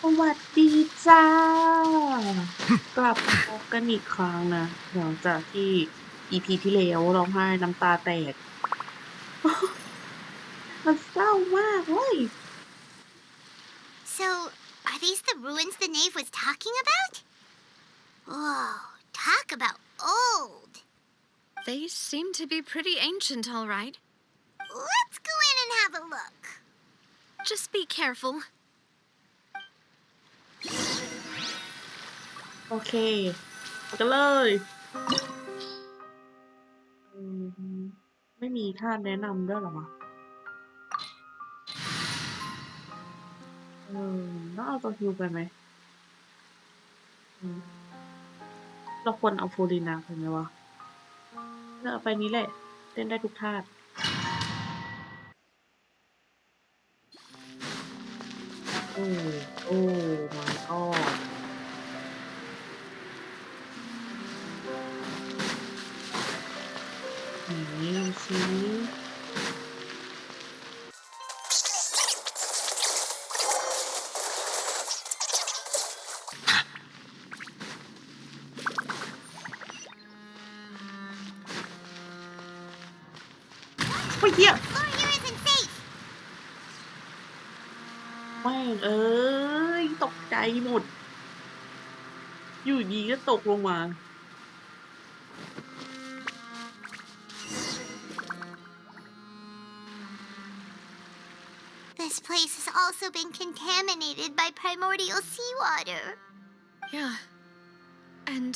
สวัสดีจ้ากลับมาพบกันอีกครั้งนะหลังจากที่ EP ที่แล้วร้องไห้น้ำตาแตกมันเศร้ามากเว้ย So, are these the ruins the knave was talking about? Whoa, talk about old. They seem to be pretty ancient, all right. Let's go in and have a look. Just be careful. โอเคไปกันเลยอืมไม่มีท่าแนะนำด้วยเหรอวะต้องเอาตัวฮิวไปไหมเราควรเอาโฟลินาไปไหมวะเอาไปนี้แหละเต้นได้ทุกท่าโอ้โอ้ my god ไหนดูสิโอ้ยเหี้ย Floor here isn't safe. แม่งเอ้ยตกใจหมด อยู่ดีก็ตกลงมา This place has also been contaminated by primordial seawater. Yeah. And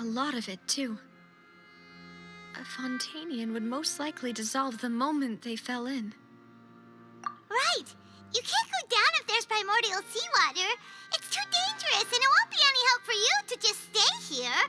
a lot of it, too. A Fontainian would most likely dissolve the moment they fell in. Right. You can't go down if there's primordial seawater. It's too dangerous, and it won't be any help for you to just stay here.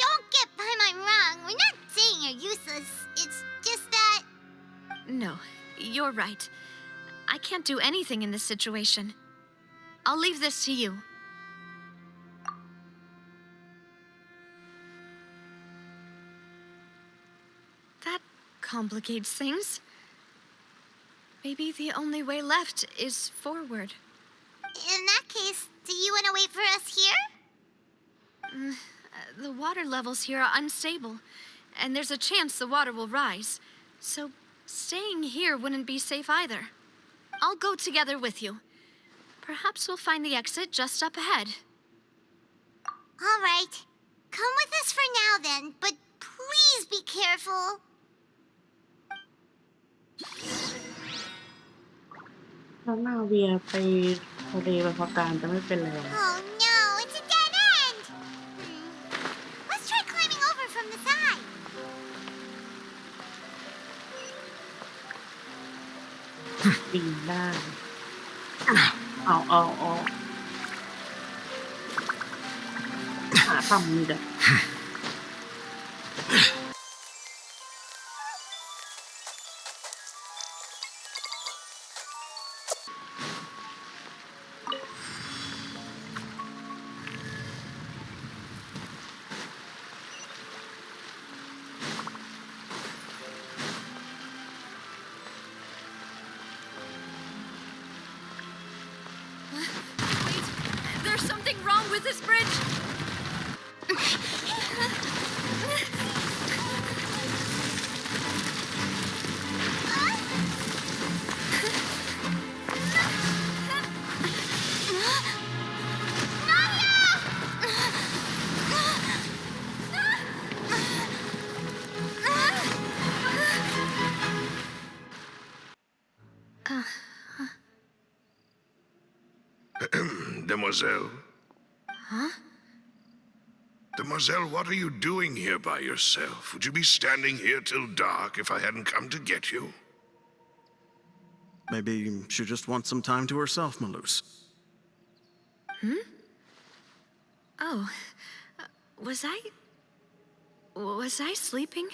Don't get by my wrong. We're not saying you're useless. It's just that... No, you're right. I can't do anything in this situation. I'll leave this to you. That complicates things. Maybe the only way left is forward. In that case, do you want to wait for us here? The water levels here are unstable, and there's a chance the water will rise. So staying here wouldn't be safe either. I'll go together with you. Perhaps we'll find the exit just up ahead. All right. Come with us for now then, but please be careful. แล้วนาเวียไปทะเลไปพักการจะไม่เป็นไรหรอ Oh no, it's a dead end! Let's try climbing over from the side. ปีนได้เอาหาทำนี่แหละ Wait, there's something wrong with this bridge! Demoiselle? Huh? Demoiselle, what are you doing here by yourself? Would you be standing here till dark if I hadn't come to get you? Maybe she just wants some time to herself, Maloose. Oh, was I sleeping?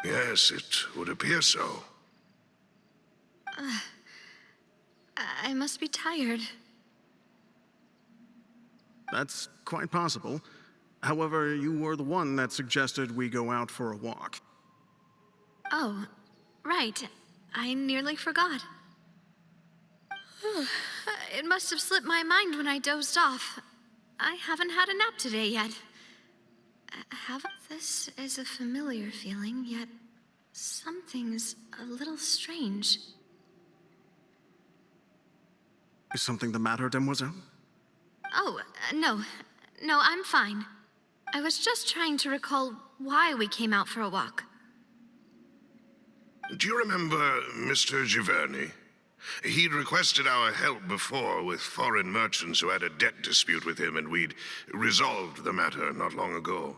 Yes, it would appear so. I must be tired. That's quite possible. However, you were the one that suggested we go out for a walk. Oh, right. I nearly forgot. It must have slipped my mind when I dozed off. I haven't had a nap today yet. This is a familiar feeling, yet something's a little strange. Is something the matter, demoiselle? Oh, no. No, I'm fine. I was just trying to recall why we came out for a walk. Do you remember Mr. Giverny? He'd requested our help before with foreign merchants who had a debt dispute with him, and we'd resolved the matter not long ago.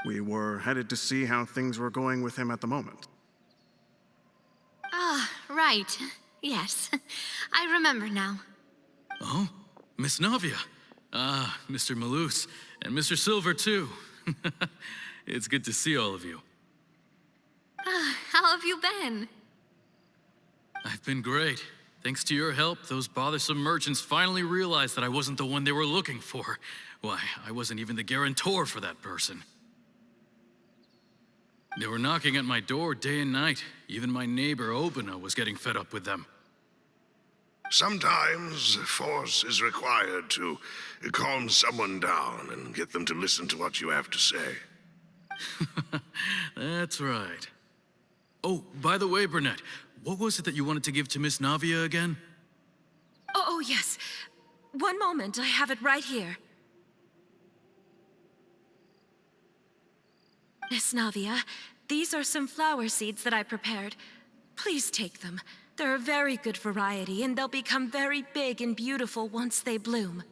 We were headed to see how things were going with him at the moment. Ah, right. Yes. I remember now. Oh, Miss Navia. Ah, Mr. Malus, and Mr. Silver, too. It's good to see all of you. How have you been? I've been great. Thanks to your help, those bothersome merchants finally realized that I wasn't the one they were looking for. Why, I wasn't even the guarantor for that person. They were knocking at my door day and night. Even my neighbor, Obina, was getting fed up with them. Sometimes force is required to calm someone down and get them to listen to what you have to say. That's right. Oh, by the way, Burnett, what was it that you wanted to give to Miss Navia again? Oh, yes. One moment, I have it right here. Miss Navia, these are some flower seeds that I prepared. Please take them. They're a very good variety, and they'll become very big and beautiful once they bloom.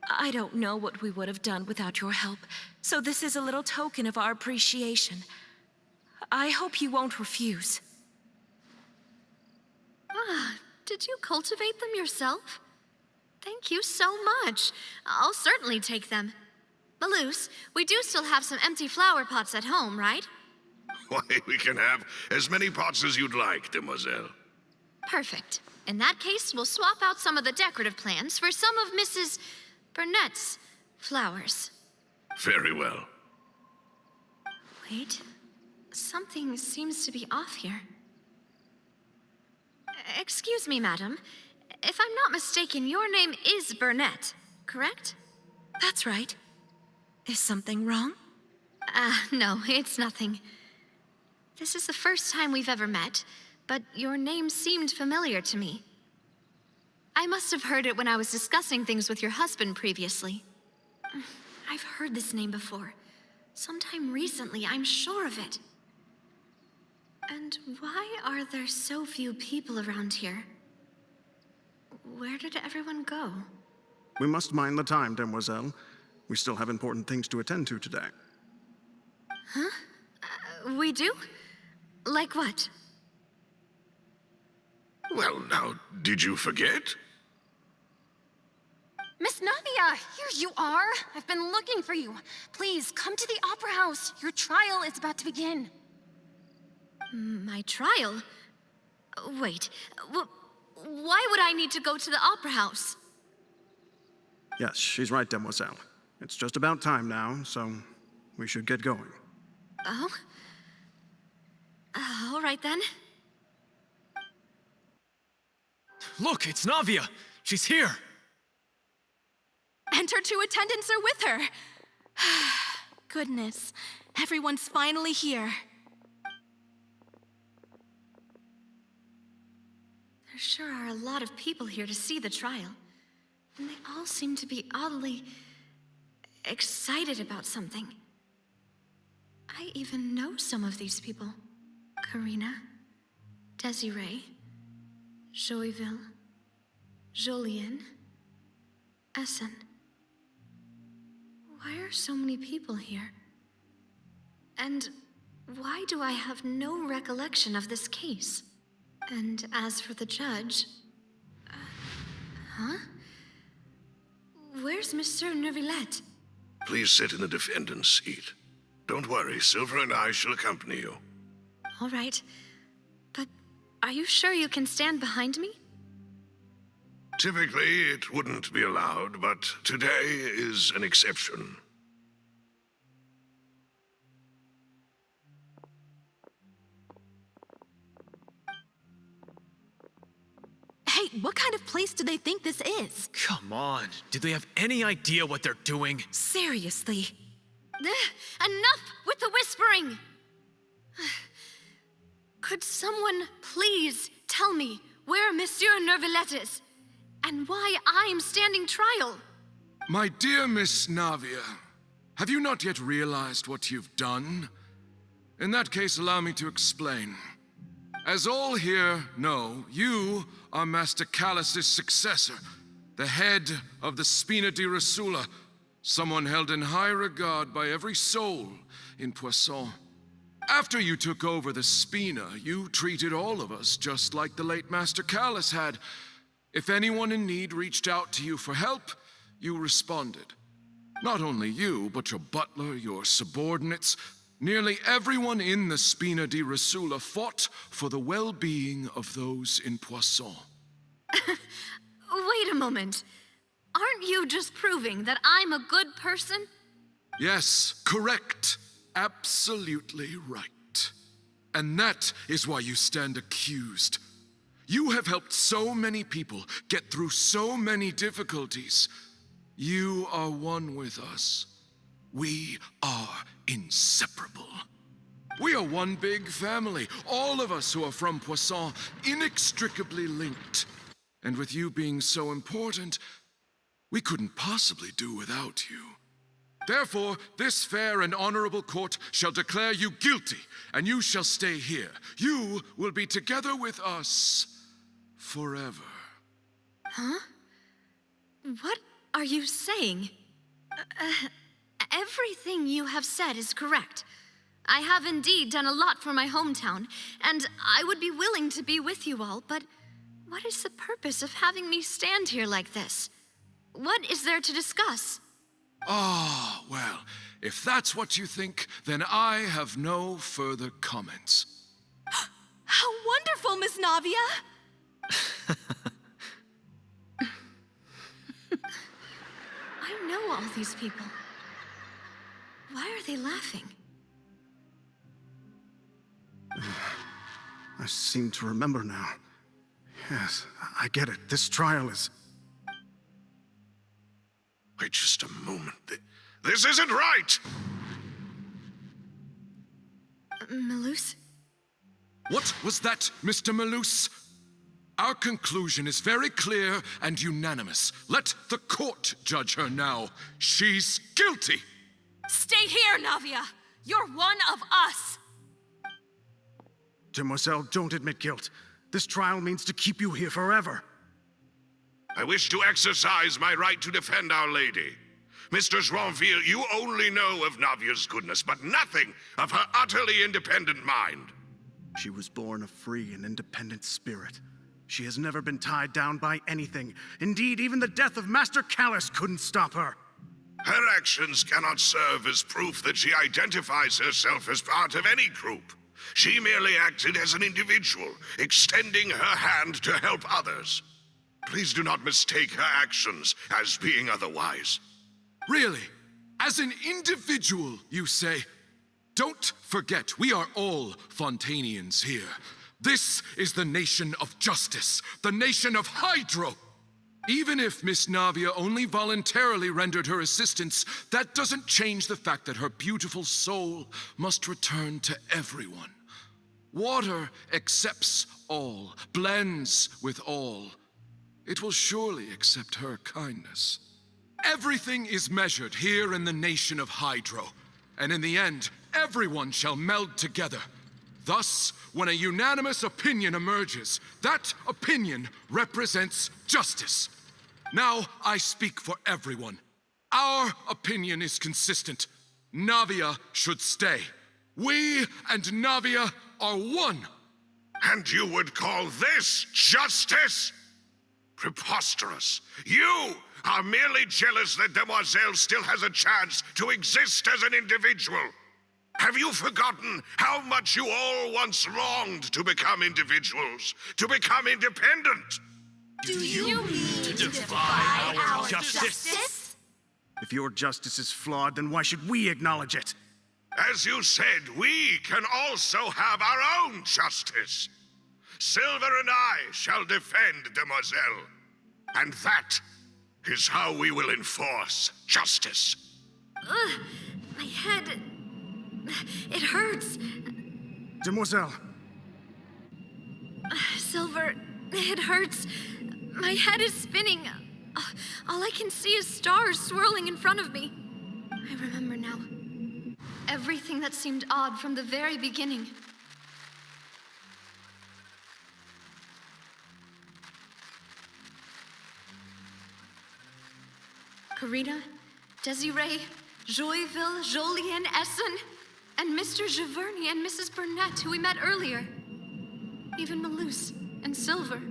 I don't know what we would have done without your help, so this is a little token of our appreciation. I hope you won't refuse. Did you cultivate them yourself? Thank you so much. I'll certainly take them. Malus, we do still have some empty flower pots at home, right? Why, we can have as many pots as you'd like, demoiselle. Perfect. In that case, we'll swap out some of the decorative plants for some of Mrs. Burnett's flowers. Very well. Wait. Something seems to be off here. Excuse me, madam. If I'm not mistaken, your name is Burnett, correct? That's right. Is something wrong? No, it's nothing. This is the first time we've ever met, but your name seemed familiar to me. I must have heard it when I was discussing things with your husband previously. I've heard this name before. Sometime recently, I'm sure of it. And why are there so few people around here? Where did everyone go? We must mind the time, demoiselle. We still have important things to attend to today. We do? Like what? Well, now, did you forget? Miss Navia, here you are. I've been looking for you. Please, come to the Opera House. Your trial is about to begin. My trial? Wait, why would I need to go to the Opera House? Yes, she's right, demoiselle. It's just about time now, so we should get going. Oh? All right then. Look, it's Navia! She's here! And her two attendants are with her. Goodness, everyone's finally here. There sure are a lot of people here to see the trial. And they all seem to be oddly excited about something. I even know some of these people. Karina, Desiree, Joyville, Jolien, Essen. Why are so many people here? And why do I have no recollection of this case? And as for the judge... Where's Monsieur Neuvillette? Please sit in the defendant's seat. Don't worry, Silver and I shall accompany you. All right. But are you sure you can stand behind me? Typically, it wouldn't be allowed, but today is an exception. Hey, what kind of place do they think this is? Come on. Do they have any idea what they're doing? Seriously. Enough with the whispering! Could someone please tell me where Monsieur Nervalette is, and why I'm standing trial? My dear Miss Navia, have you not yet realized what you've done? In that case, allow me to explain. As all here know, you are Master Callus's successor, the head of the Spina di Rosula, someone held in high regard by every soul in Poisson. After you took over the Spina, you treated all of us just like the late Master Callus had. If anyone in need reached out to you for help, you responded. Not only you, but your butler, your subordinates, nearly everyone in the Spina di Rosula fought for the well-being of those in Poisson. Wait a moment. Aren't you just proving that I'm a good person? Yes, correct. Absolutely right. And that is why you stand accused. You have helped so many people get through so many difficulties. You are one with us. We are inseparable. We are one big family, all of us who are from Poisson, inextricably linked. And with you being so important, we couldn't possibly do without you. Therefore, this fair and honorable court shall declare you guilty, and you shall stay here. You will be together with us forever. Huh? What are you saying? Everything you have said is correct. I have indeed done a lot for my hometown, and I would be willing to be with you all, but what is the purpose of having me stand here like this? What is there to discuss? Ah, well, if that's what you think, then I have no further comments. How wonderful, Miss Navia! I know all these people. Why are they laughing? I seem to remember now. Yes, I get it. This trial is... Wait just a moment. This isn't right! Malus? What was that, Mr. Malus? Our conclusion is very clear and unanimous. Let the court judge her now. She's guilty! Stay here, Navia! You're one of us! Demoiselle, don't admit guilt. This trial means to keep you here forever. I wish to exercise my right to defend Our Lady. Mr. Joinville, you only know of Navia's goodness, but nothing of her utterly independent mind. She was born a free and independent spirit. She has never been tied down by anything. Indeed, even the death of Master Callus couldn't stop her. Her actions cannot serve as proof that she identifies herself as part of any group. She merely acted as an individual, extending her hand to help others. Please do not mistake her actions as being otherwise. Really? As an individual, you say? Don't forget, we are all Fontainians here. This is the nation of justice, the nation of Hydro. Even if Miss Navia only voluntarily rendered her assistance, that doesn't change the fact that her beautiful soul must return to everyone. Water accepts all, blends with all. It will surely accept her kindness. Everything is measured here in the nation of Hydro, and in the end, everyone shall meld together. Thus, when a unanimous opinion emerges, that opinion represents justice. Now I speak for everyone. Our opinion is consistent. Navia should stay. We and Navia are one. And you would call this justice? Preposterous. You are merely jealous that Demoiselle still has a chance to exist as an individual. Have you forgotten how much you all once longed to become individuals, to become independent? Do you mean to defy our justice? If your justice is flawed, then why should we acknowledge it? As you said, we can also have our own justice. Silver and I shall defend Demoiselle. And that is how we will enforce justice. Ugh, my head. It hurts. Demoiselle, Silver, it hurts. My head is spinning. All I can see is stars swirling in front of me. I remember now. Everything that seemed odd from the very beginning. Karina, Desiree, Joyville, Jolien, Essen, and Mr. Giverny and Mrs. Burnett, who we met earlier. Even Malus and Silver.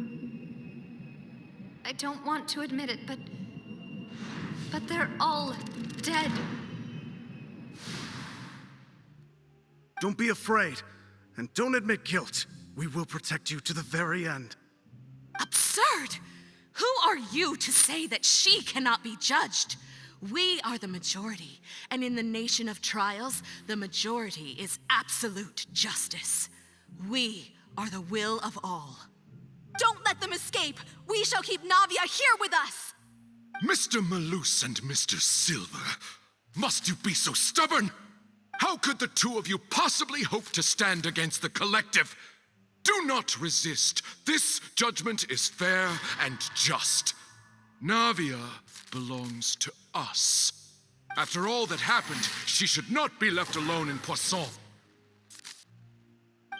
I don't want to admit it, but they're all dead. don't be afraid, and don't admit guilt. We will protect you to the very end. Absurd! Who are you to say that she cannot be judged? We are the majority, and in the nation of trials, the majority is absolute justice. We are the will of all. Don't let them escape! We shall keep Navia here with us! Mr. Malus and Mr. Silver, must you be so stubborn? How could the two of you possibly hope to stand against the collective? Do not resist. This judgment is fair and just. Navia belongs to us. After all that happened, she should not be left alone in Poisson.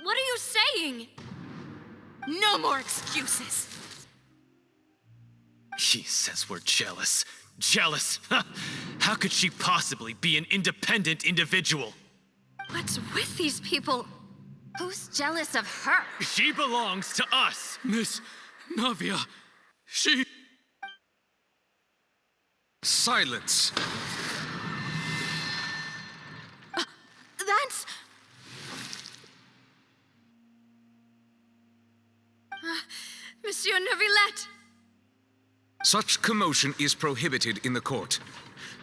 What are you saying? No more excuses! She says we're jealous. Jealous? How could she possibly be an independent individual? What's with these people? Who's jealous of her? She belongs to us. Miss Navia, she... Silence. That's... Monsieur Neuvillette! Such commotion is prohibited in the court.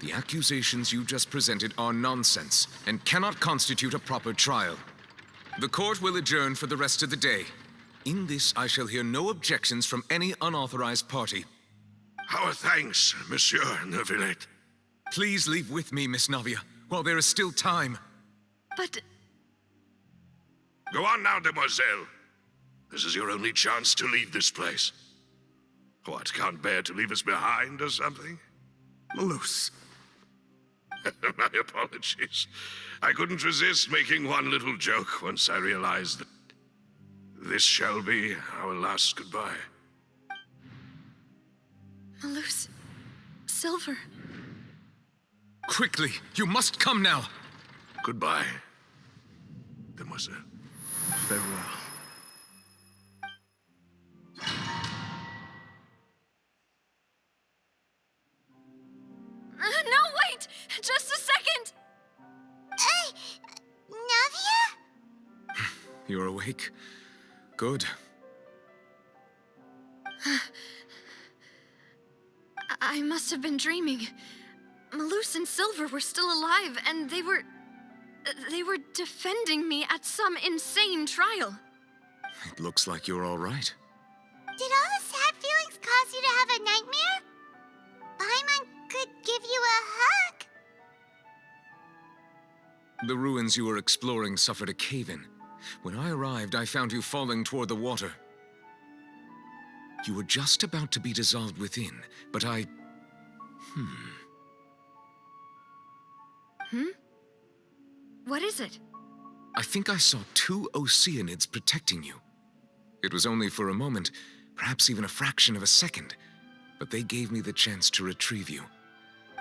The accusations you just presented are nonsense and cannot constitute a proper trial. The court will adjourn for the rest of the day. In this, I shall hear no objections from any unauthorized party. Our thanks, Monsieur Neuvillette. Please leave with me, Miss Navia, while there is still time. But... Go on now, Demoiselle. This is your only chance to leave this place. What, can't bear to leave us behind or something? Malus. My apologies. I couldn't resist making one little joke once I realized that this shall be our last goodbye. Malus... Silver... Quickly, you must come now. Goodbye, Demoiselle. Farewell. No, wait! Just a second! Navia? You're awake? Good. I must have been dreaming. Malus and Silver were still alive, and they were defending me at some insane trial. It looks like you're all right. Did all the sad feelings cause you to have a nightmare? Paimon could give you a hug. The ruins you were exploring suffered a cave-in. When I arrived, I found you falling toward the water. You were just about to be dissolved within, but I... What is it? I think I saw 2 Oceanids protecting you. It was only for a moment, perhaps even a fraction of a second, but they gave me the chance to retrieve you.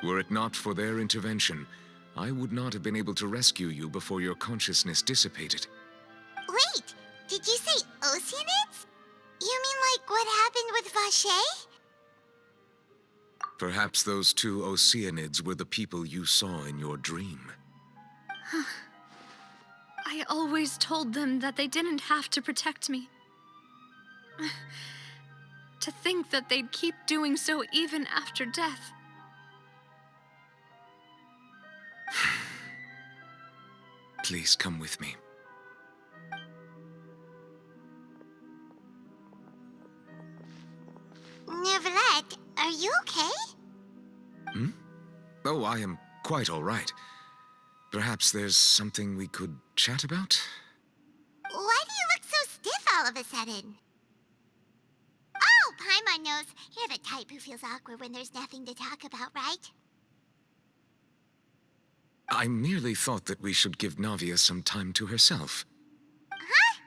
Were it not for their intervention, I would not have been able to rescue you before your consciousness dissipated. Wait, did you say Oceanids? You mean like what happened with Vache? Perhaps those 2 Oceanids were the people you saw in your dream. I always told them that they didn't have to protect me. To think that they'd keep doing so even after death. Please come with me. Neverlet, are you okay? Oh, I am quite all right. Perhaps there's something we could chat about? Why do you look so stiff all of a sudden? Oh, Paimon knows. You're the type who feels awkward when there's nothing to talk about, right? I merely thought that we should give Navia some time to herself. Huh?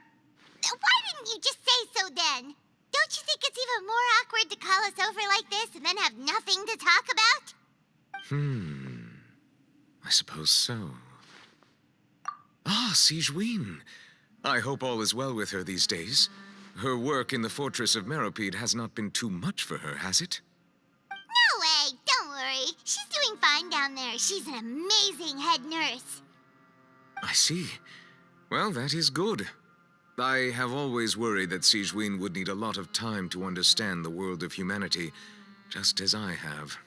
Why didn't you just say so then? Don't you think it's even more awkward to call us over like this and then have nothing to talk about? I suppose so. Ah, Sigewinne. I hope all is well with her these days. Her work in the fortress of Meropide has not been too much for her, has it? No way, don't worry. She's doing fine down there. She's an amazing head nurse. I see. Well, that is good. I have always worried that Sigewinne would need a lot of time to understand the world of humanity, just as I have.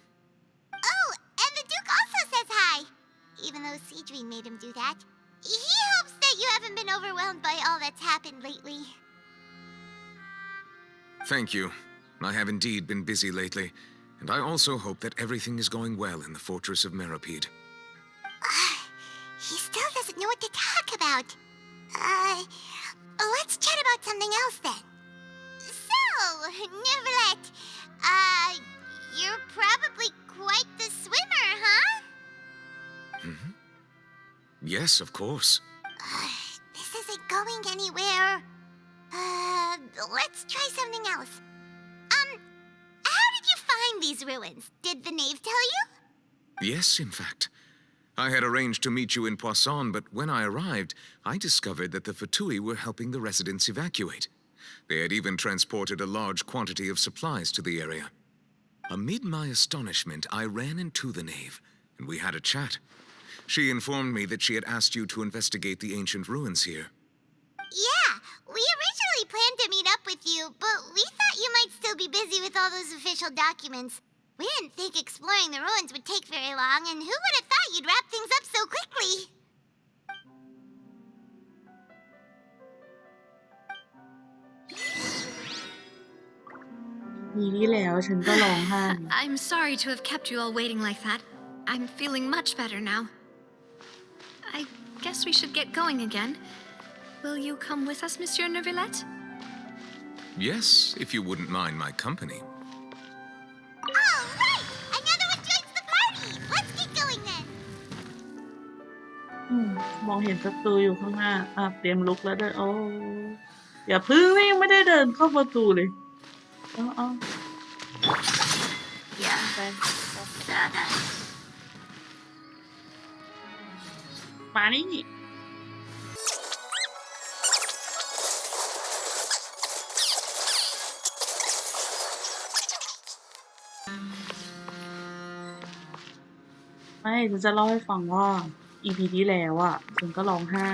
Oh, and the Duke also says hi. Even though Sigewinne made him do that. He hopes that you haven't been overwhelmed by all that's happened lately. Thank you. I have indeed been busy lately, and I also hope that everything is going well in the fortress of Meropide. He still doesn't know what to talk about. Let's chat about something else then. So, Neverlet, you're probably quite the swimmer, huh? Yes, of course. This isn't going anywhere. Let's try something else. How did you find these ruins? Did the knave tell you? Yes, in fact. I had arranged to meet you in Poisson, but when I arrived, I discovered that the Fatui were helping the residents evacuate. They had even transported a large quantity of supplies to the area. Amid my astonishment, I ran into the knave, and we had a chat. She informed me that she had asked you to investigate the ancient ruins here. Yeah, we originally planned to meet up with you, but we thought you might still be busy with all those official documents. We didn't think exploring the ruins would take very long, and who would have thought you'd wrap things up so quickly? I'm sorry to have kept you all waiting like that. I'm feeling much better now. I guess we should get going again. Will you come with us, Monsieur Neverlet? Yes, if you wouldn't mind my company. All right! Another one joins the party! Let's get going then! มองเห็นศัตรูอยู่ข้างหน้าเตรียมลุกแล้วด้วยโอ้อย่าพึ่งยังไม่ได้เดินเข้าประตูเลยอย่าไปมานี่ไม่ฉันจะเล่าให้ฟังว่า EP ที่แล้วฉันก็ร้องไห้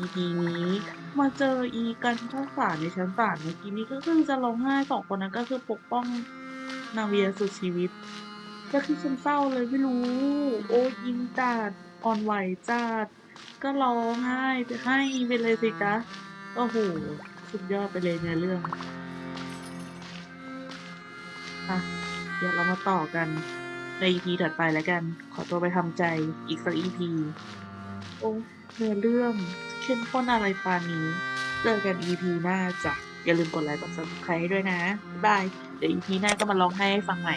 EP นี้มาเจอกันเข้าศาลในชั้นศาลเมื่อกี้นี้ก็คือจะร้องไห้สองคนนั้นก็คือปกป้องนาเวียสุดชีวิตก็คือฉันเศร้าเลยไม่รู้โอ้ยิงจัดอ่อนไหวจัดก็ร้องไห้ไปเลยสิจ๊ะโอ้โหสุดยอดไปเลยในเรื่องเดี๋ยวเรามาต่อกันใน EP ถัดไปแล้วกันขอตัวไปทำใจอีกสัก EP โอ้เนื้อเรื่องเข้มข้นอะไรปานนี้เจอกัน EP หน้าจ้ะอย่าลืมกดไลค์กด Subscribe ให้ด้วยนะบ๊ายบายเดี๋ยว EP หน้าก็มาร้องไห้ให้ฟังใหม่